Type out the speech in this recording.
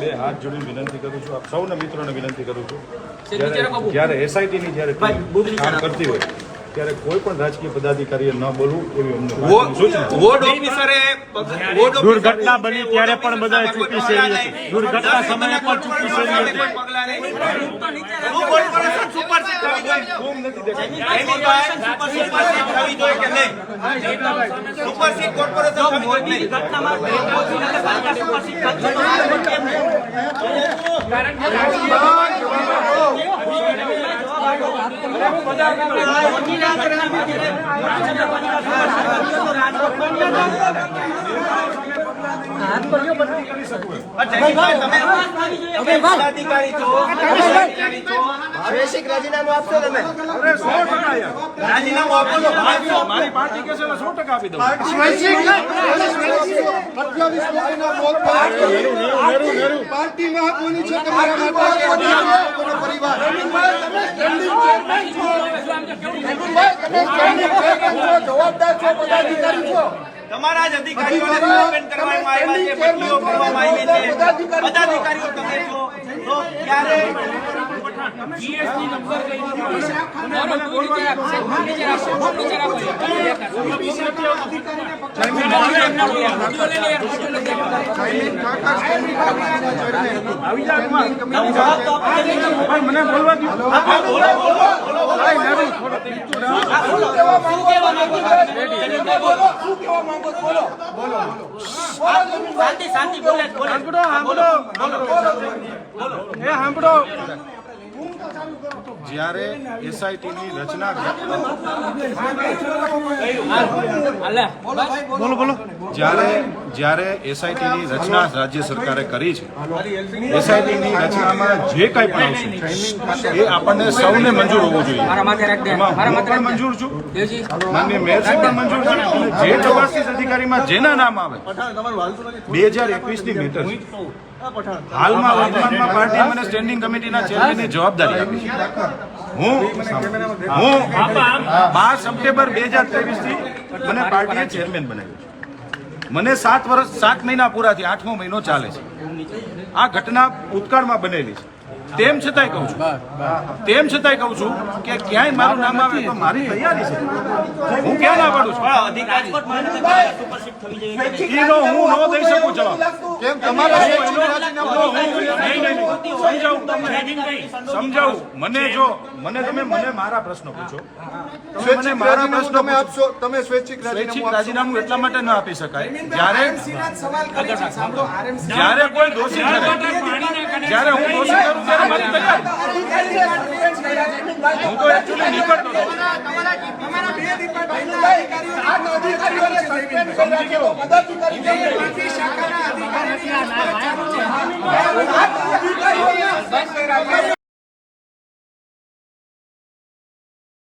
બે હાથ જોડીને વિનંતી કરું છું, આપ સૌના મિત્રોને વિનંતી કરું છું, જ્યારે એસઆઈટીની જ્યારે કામ કરતી હોય ત્યારે કોઈ પણ રાજકીય પદાધિકારીએ ન બોલવું એવી અમને દુર્ઘટના બની ત્યારે પણ બધા ચૂપી સેવી હતી. દુર્ઘટના સમયે પણ ચૂપી સેવી હતી. સ્વૈચ્છિક રાજીનામું આપશો તમે? રાજીનામું આપો તો મારી પાર્ટી કે છે 100% આપી દઉં. પાર્ટીમાં કોની છે તમારા માટે પરિવાર જવાબદાર છો, પદાધિકારી છો. તમારા જ અધિકારીઓને સસ્પેન્ડ કરવામાં આવ્યા છે, બદલીઓ કરવામાં આવી છે, પદાધિકારીઓ તમે છો. તો ક્યારે જીએસટી નંબર કઈ મને બોલવા દો. જ્યારે એસઆઈટીની રચના જ્યારે એસઆઈટીની રચના રાજ્ય સરકારે કરી છે, એસઆઈટીની રચનામાં જે કંઈ પણ આવશે એ આપણને સૌને મંજૂર હોવું જોઈએ. એમાં હું પણ મંજૂર છું, માનનીય મેયર સાહેબ પણ મંજૂર છે, અને જે તપાસનીસ અધિકારીમાં જેના નામ આવે 2021ની મેટર છે. હાલમાં વર્તમાનમાં પાર્ટી મને સ્ટેન્ડિંગ કમિટીના ચેરમેનની જવાબદારી આપી છે. હું 12 સપ્ટેમ્બર 2023થી મને પાર્ટીએ ચેરમેન બનાવ્યો છે. મને 7 મહિના પૂરા થયા, 8મો મહિનો ચાલે છે. આ ઘટના ભૂતકાળમાં બનેલી છે. તેમ છતાંય કહું છું કે ક્યાંય મારું નામ આવે તો મારી તૈયારી છે. હું ક્યાં ના પાડું છું? હું ન દઈ શકું જવાબ. કેમ તમારા સમજાવું મને તમે મારા પ્રશ્નો પૂછો. સ્વૈચ્છિક રાજીનામું તમે આપશો? તમે સ્વૈચ્છિક રાજીનામું એટલા માટે ન આપી શકાય જ્યારે કોઈ દોષી ઠરે, જ્યારે હું દોષી કરું ત્યારે મારી તૈયારી. હું તો એકચ્યુઅલી નીકળતો હતો.